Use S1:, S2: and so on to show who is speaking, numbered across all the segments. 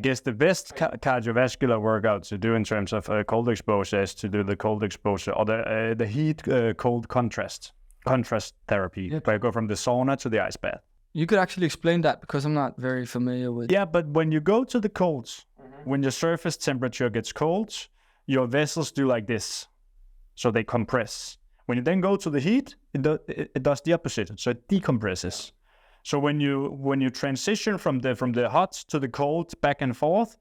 S1: I guess the best cardiovascular workout to do in terms of cold exposure is to do the cold exposure or the heat cold contrast therapy, where you go from the sauna to the ice bath.
S2: You could actually explain that because I'm not very familiar with.
S1: Yeah, but when you go to the colds, when your surface temperature gets cold, your vessels do like this, so they compress. When you then go to the heat, it does the opposite, so it decompresses. So when you transition from the hot to the cold back and forth,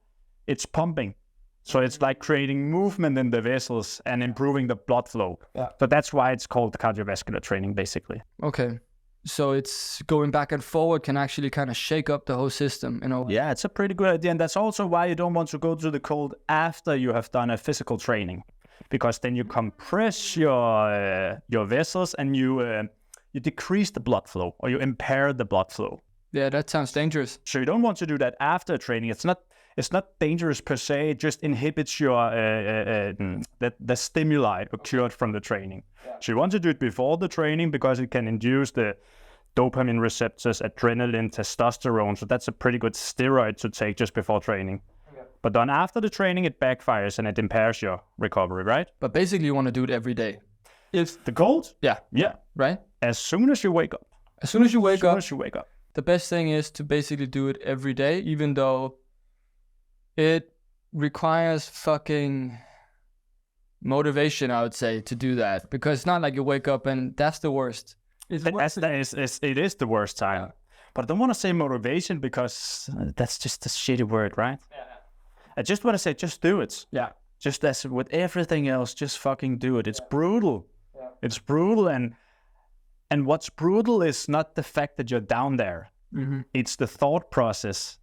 S1: it's pumping. So it's like creating movement in the vessels and improving the blood flow. Yeah. So that's why it's called cardiovascular training, basically.
S2: Okay. So it's going back and forward can actually kind of shake up the whole system, you know?
S1: Yeah, it's a pretty good idea. And that's also why you don't want to go to the cold after you have done a physical training, because then you compress your vessels and you decrease the blood flow, or you impair the blood flow.
S2: Yeah, that sounds dangerous.
S1: So you don't want to do that after training. It's not dangerous per se. It just inhibits your the stimuli occurred from the training. Yeah. So you want to do it before the training because it can induce the dopamine receptors, adrenaline, testosterone. So that's a pretty good steroid to take just before training. Okay. But then after the training, it backfires and it impairs your recovery, right?
S2: But basically, you want to do it every day.
S1: If the cold?
S2: Yeah. Right?
S1: As soon as you wake up.
S2: As soon as you wake up.
S1: The
S2: best thing is to basically do it every day, even though it requires fucking motivation, I would say, to do that. Because it's not like you wake up and that's the worst.
S1: It is the worst time. Yeah. But I don't want to say motivation because that's just a shitty word, right? Yeah. I just want to say, just do it.
S2: Yeah.
S1: Just as with everything else, just fucking do it. It's brutal. Yeah. It's brutal. And what's brutal is not the fact that you're down there. Mm-hmm. It's the thought process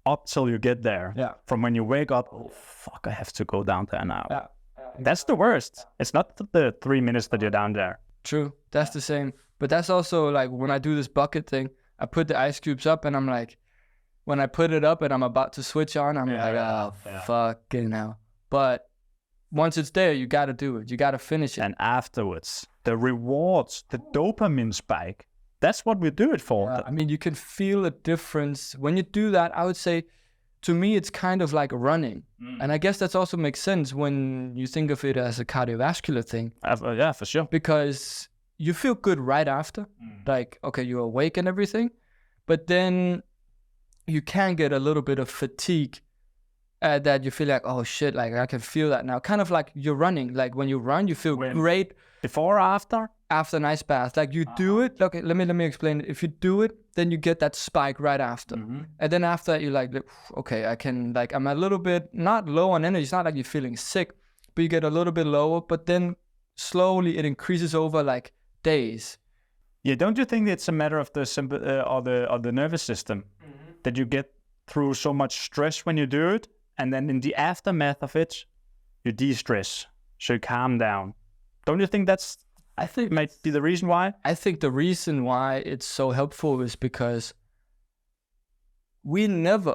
S1: up till you get there. Yeah. From when you wake up, oh, fuck, I have to go down there now. Yeah. That's the worst. Yeah. It's not the 3 minutes that you're down there.
S2: True. That's the same. But that's also like when I do this bucket thing, I put the ice cubes up and I'm like, when I put it up and I'm about to switch on, I'm fucking hell. But once it's there, you got to do it. You got to finish it.
S1: And afterwards, the rewards, the dopamine spike, that's what we do it for.
S2: Yeah, I mean, you can feel a difference. When you do that, I would say, to me, it's kind of like running. And I guess that also makes sense when you think of it as a cardiovascular thing.
S1: Yeah, for sure.
S2: Because you feel good right after. Like, okay, you're awake and everything. But then you can get a little bit of fatigue that you feel like, oh shit, like I can feel that now. Kind of like you're running. Like when you run, you feel great.
S1: Before or after?
S2: After an ice bath. Like you do it. Okay, let me explain it. If you do it, then you get that spike right after. Mm-hmm. And then after that, you're like, okay, I can, like, I'm a little bit, not low on energy. It's not like you're feeling sick, but you get a little bit lower. But then slowly it increases over like days.
S1: Yeah, don't you think it's a matter of the nervous system that you get through so much stress when you do it, and then in the aftermath of it, you de-stress, so you calm down. Don't you think I think might be the reason why?
S2: I think the reason why it's so helpful is because we never,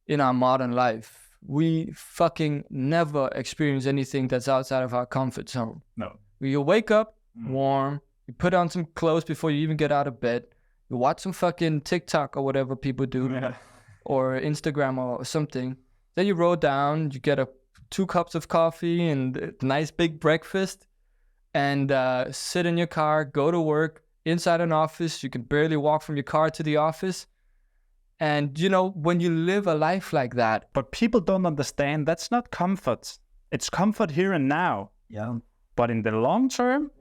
S2: in our modern life, we fucking never experience anything that's outside of our comfort zone.
S1: No.
S2: You wake up warm, you put on some clothes before you even get out of bed, you watch some fucking TikTok or whatever people do, or Instagram or something. Then you roll down, you get 2 cups of coffee and a nice big breakfast, and sit in your car, go to work, inside an office. You can barely walk from your car to the office. And, you know, when you live a life like that.
S1: But people don't understand that's not comfort. It's comfort here and now.
S2: Yeah.
S1: But in the long term,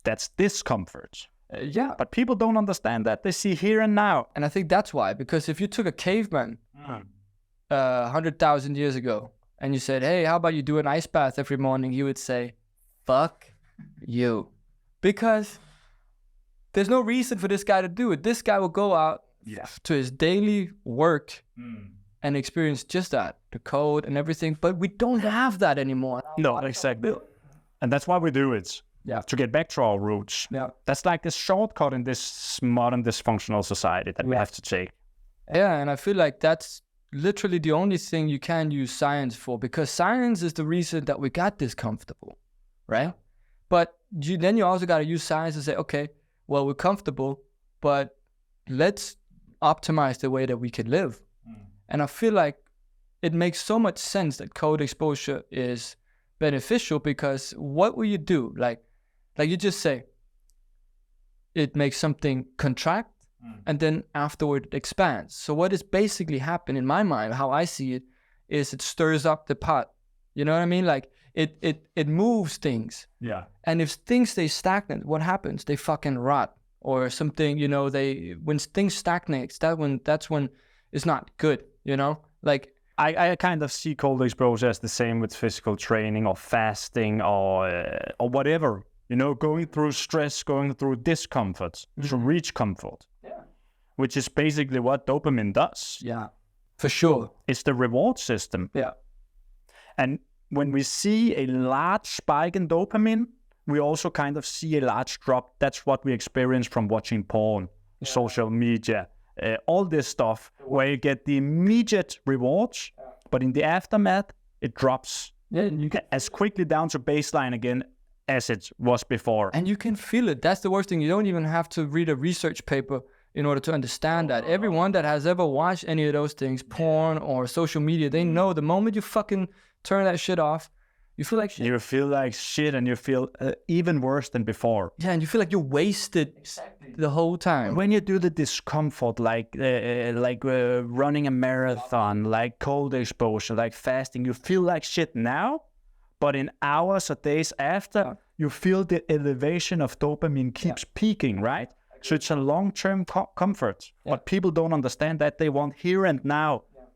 S1: that's discomfort.
S2: Yeah.
S1: But people don't understand that. They see here and now.
S2: And I think that's why. Because if you took a caveman 100,000 years ago and you said, hey, how about you do an ice bath every morning? He would say, fuck you. Because there's no reason for this guy to do it. This guy will go out to his daily work and experience just that, the cold and everything. But we don't have that anymore.
S1: No, exactly. And that's why we do it.
S2: Yeah.
S1: To get back to our roots.
S2: Yeah.
S1: That's like the shortcut in this modern dysfunctional society that we have to take.
S2: Yeah, and I feel like that's literally the only thing you can use science for, because science is the reason that we got this comfortable, right? But then you also got to use science to say, okay, well, we're comfortable, but let's optimize the way that we can live. And I feel like it makes so much sense that cold exposure is beneficial, because what will you do? Like you just say, it makes something contract and then afterward it expands. So what is basically happening in my mind, how I see it, is it stirs up the pot. You know what I mean? Like it moves things.
S1: Yeah.
S2: And if things stay stagnant, what happens? They fucking rot or something, you know, when things stagnate, that's when it's not good, you know? Like
S1: I kind of see cold exposure as the same with physical training or fasting or whatever. You know, going through stress, going through discomfort to reach comfort.
S2: Yeah.
S1: Which is basically what dopamine does.
S2: Yeah, for sure.
S1: It's the reward system.
S2: Yeah.
S1: And when we see a large spike in dopamine, we also kind of see a large drop. That's what we experience from watching porn, social media, all this stuff, where you get the immediate rewards, but in the aftermath, it drops as quickly down to baseline again as it was before.
S2: And you can feel it. That's the worst thing. You don't even have to read a research paper in order to understand that. Everyone that has ever watched any of those things, porn or social media, they know the moment you fucking turn that shit off, you feel like shit.
S1: You feel like shit, and you feel even worse than before.
S2: Yeah, and you feel like you wasted the whole time.
S1: When you do the discomfort, like running a marathon, like cold exposure, like fasting, you feel like shit now, but in hours or days after, you feel the elevation of dopamine keeps peaking, right? So it's a long-term comfort. But people don't understand that. They want here and now.